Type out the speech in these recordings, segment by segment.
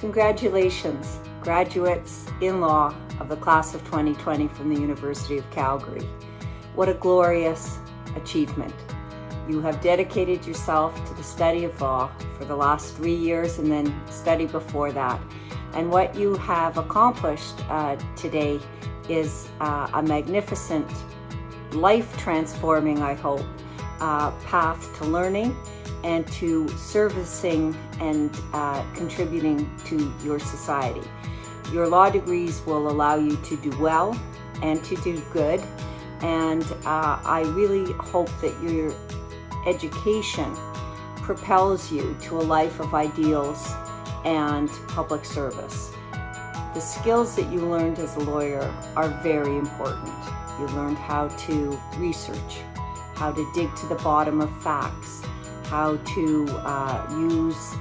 Congratulations, graduates in law of the class of 2020 from the University of Calgary. What a glorious achievement. You have dedicated yourself to the study of law for the last 3 years and then study before that. And what you have accomplished today is a magnificent, life-transforming, I hope, path to learning and to servicing and contributing to your society. Your law degrees will allow you to do well and to do good, and I really hope that your education propels you to a life of ideals and public service. The skills that you learned as a lawyer are very important. You learned how to research, how to dig to the bottom of facts, how to use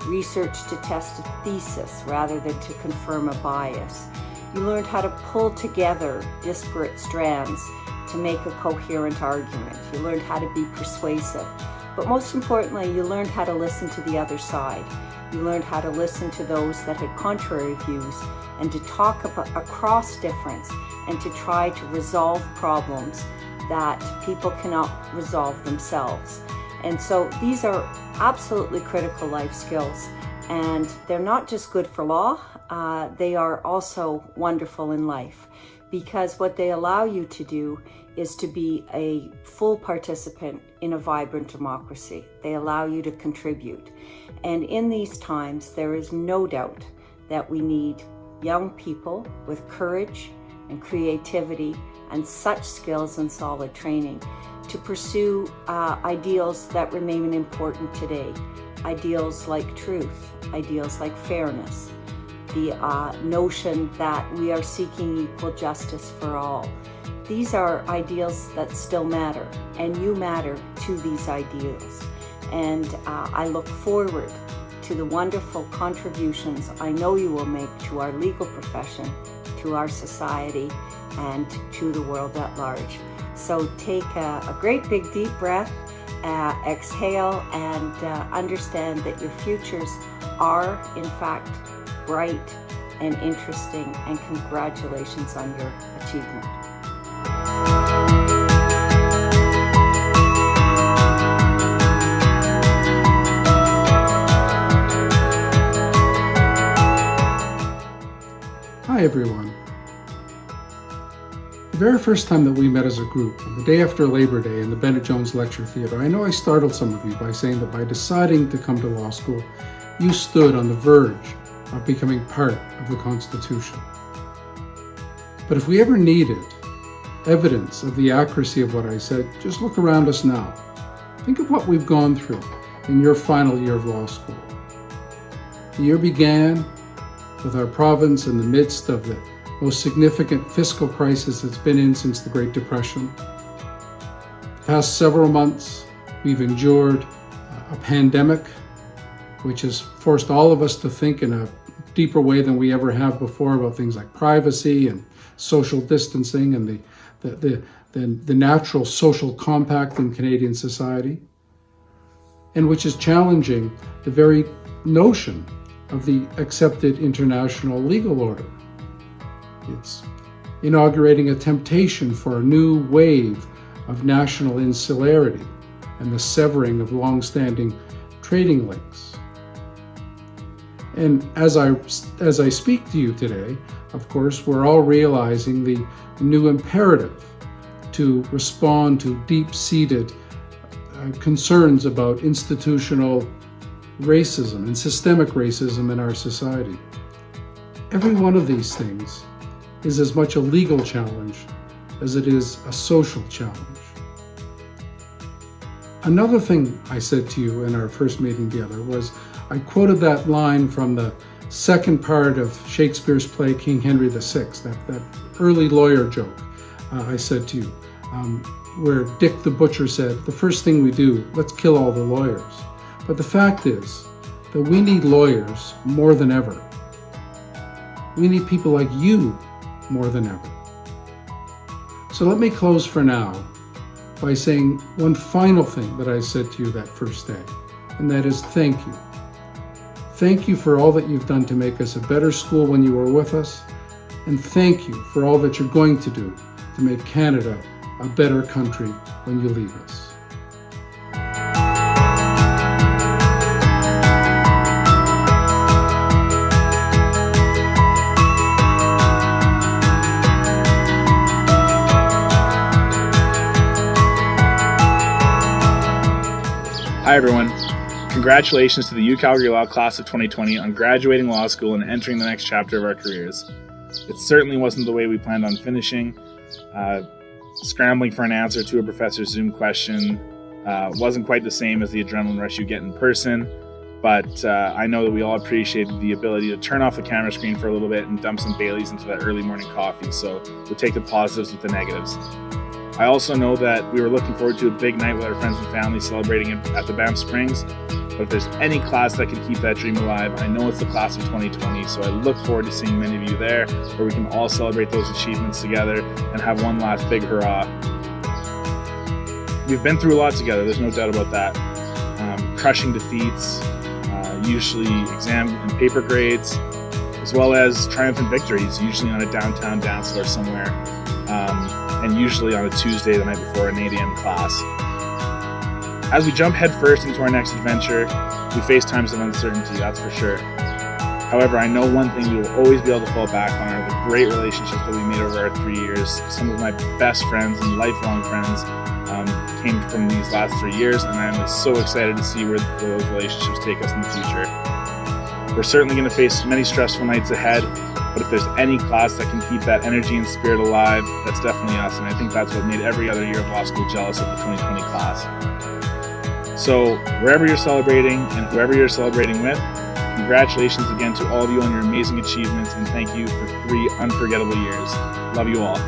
research to test a thesis rather than to confirm a bias. You learned how to pull together disparate strands to make a coherent argument. You learned how to be persuasive. But most importantly, you learned how to listen to the other side. You learned how to listen to those that had contrary views and to talk across difference and to try to resolve problems that people cannot resolve themselves. And so these are absolutely critical life skills, and they're not just good for law, they are also wonderful in life, because what they allow you to do is to be a full participant in a vibrant democracy. They allow you to contribute. And in these times, there is no doubt that we need young people with courage and creativity and such skills and solid training to pursue ideals that remain important today. Ideals like truth, ideals like fairness, the notion that we are seeking equal justice for all. These are ideals that still matter, and you matter to these ideals. And I look forward to the wonderful contributions I know you will make to our legal profession, to our society, and to the world at large. So take a great big deep breath, exhale, and understand that your futures are in fact bright and interesting, and congratulations on your achievement. Hi everyone. The very first time that we met as a group, on the day after Labor Day in the Bennett Jones Lecture Theatre, I know I startled some of you by saying that by deciding to come to law school, you stood on the verge of becoming part of the Constitution. But if we ever needed evidence of the accuracy of what I said, just look around us now. Think of what we've gone through in your final year of law school. The year began with our province in the midst of the most significant fiscal crisis it's been in since the Great Depression. The past several months, we've endured a pandemic, which has forced all of us to think in a deeper way than we ever have before about things like privacy and social distancing and the natural social compact in Canadian society, and which is challenging the very notion of the accepted international legal order. It's inaugurating a temptation for a new wave of national insularity and the severing of long-standing trading links. And as I speak to you today, of course, we're all realizing the new imperative to respond to deep-seated concerns about institutional racism and systemic racism in our society. Every one of these things is as much a legal challenge as it is a social challenge. Another thing I said to you in our first meeting together was I quoted that line from the second part of Shakespeare's play King Henry VI, that early lawyer joke I said to you, where Dick the Butcher said, the first thing we do, let's kill all the lawyers. But the fact is that we need lawyers more than ever. We need people like you more than ever. So let me close for now by saying one final thing that I said to you that first day, and that is thank you. Thank you for all that you've done to make us a better school when you were with us, and thank you for all that you're going to do to make Canada a better country when you leave us. Hi everyone. Congratulations to the UCalgary Law Class of 2020 on graduating law school and entering the next chapter of our careers. It certainly wasn't the way we planned on finishing. Scrambling for an answer to a professor's Zoom question wasn't quite the same as the adrenaline rush you get in person, but I know that we all appreciated the ability to turn off the camera screen for a little bit and dump some Baileys into that early morning coffee, so we'll take the positives with the negatives. I also know that we were looking forward to a big night with our friends and family celebrating at the Banff Springs, but if there's any class that can keep that dream alive, I know it's the class of 2020, so I look forward to seeing many of you there, where we can all celebrate those achievements together and have one last big hurrah. We've been through a lot together, there's no doubt about that. Crushing defeats, usually exam and paper grades, as well as triumphant victories, usually on a downtown dance floor somewhere. And usually on a Tuesday the night before an 8 a.m. class. As we jump headfirst into our next adventure, we face times of uncertainty, that's for sure. However, I know one thing we will always be able to fall back on are the great relationships that we made over our 3 years. Some of my best friends and lifelong friends came from these last 3 years, and I'm so excited to see where those relationships take us in the future. We're certainly going to face many stressful nights ahead, but if there's any class that can keep that energy and spirit alive, that's definitely us, and I think that's what made every other year of law school jealous of the 2020 class. So, wherever you're celebrating and whoever you're celebrating with, congratulations again to all of you on your amazing achievements, and thank you for 3 unforgettable years. Love you all.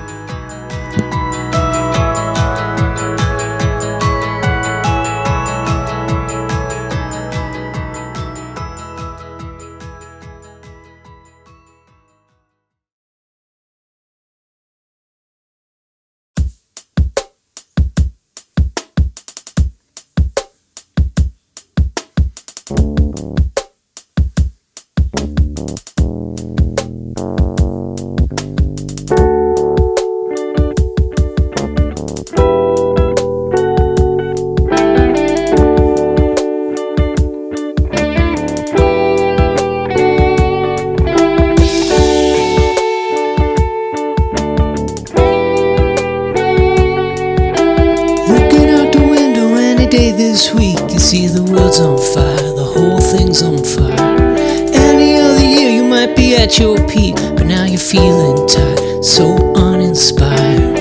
This week you see the world's on fire, the whole thing's on fire. Any other year you might be at your peak, but now you're feeling tired, so uninspired.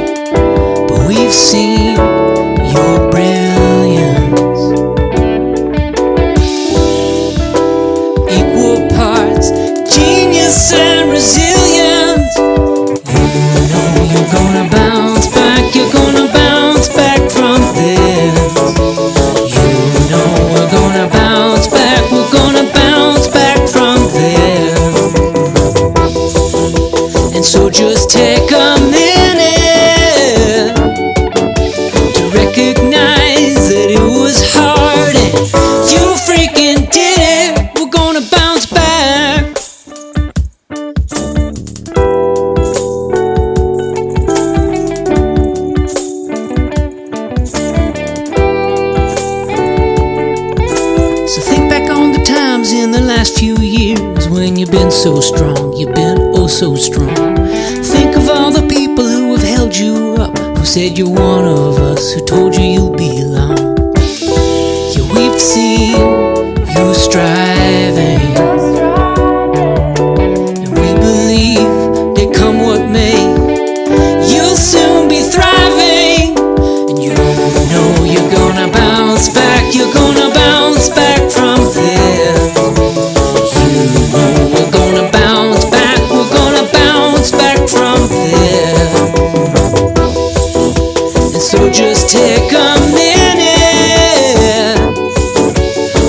But we've seen your brilliance, equal parts genius and resilience. You know you're gonna bounce back, you're gonna bounce back from this. So just take a minute to recognize that it was hard and you freaking did it. We're gonna bounce back. So think back on the times in the last few years when you've been so strong, you've been oh so strong. Think of all the people who have held you up, who said you're one of us, who told you you belong. Yeah, we've seen you striving, and we believe that come what may, you'll soon be thriving. And you know you're gonna bounce back, you're gonna bounce back from this. You know we're gonna bounce back, we're gonna bounce back from this. And so just take a minute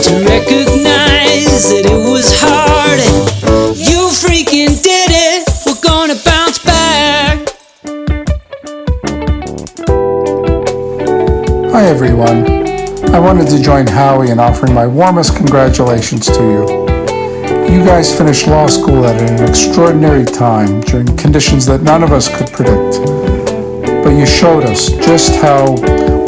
to recognize that it was hard and you freaking did it. We're gonna bounce back. Hi everyone. I wanted to join Howie in offering my warmest congratulations to you. You guys finished law school at an extraordinary time during conditions that none of us could predict. But you showed us just how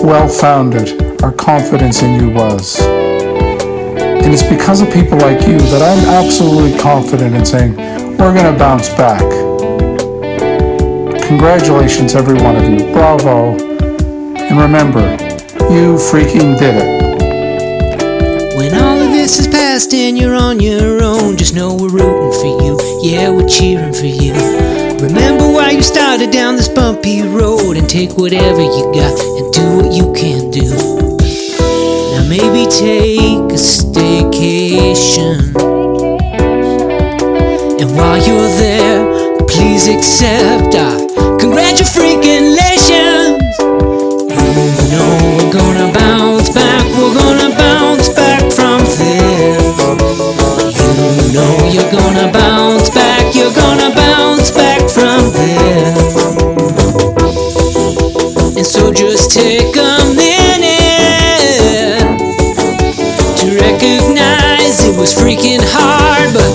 well-founded our confidence in you was. And it's because of people like you that I'm absolutely confident in saying we're going to bounce back. Congratulations, every one of you. Bravo. And remember, you freaking did it. When all of this is past and you're on your own, just know we're rooting for you. Yeah, we're cheering for you. Remember why you started down this bumpy road, and take whatever you got and do what you can do. Now maybe take a staycation, and while you're there, please accept our congratulations. You know we're gonna bounce back, we're gonna bounce back from this. You know you're gonna bounce back, you're gonna bounce back from this. And so just take a minute to recognize it was freaking hard, but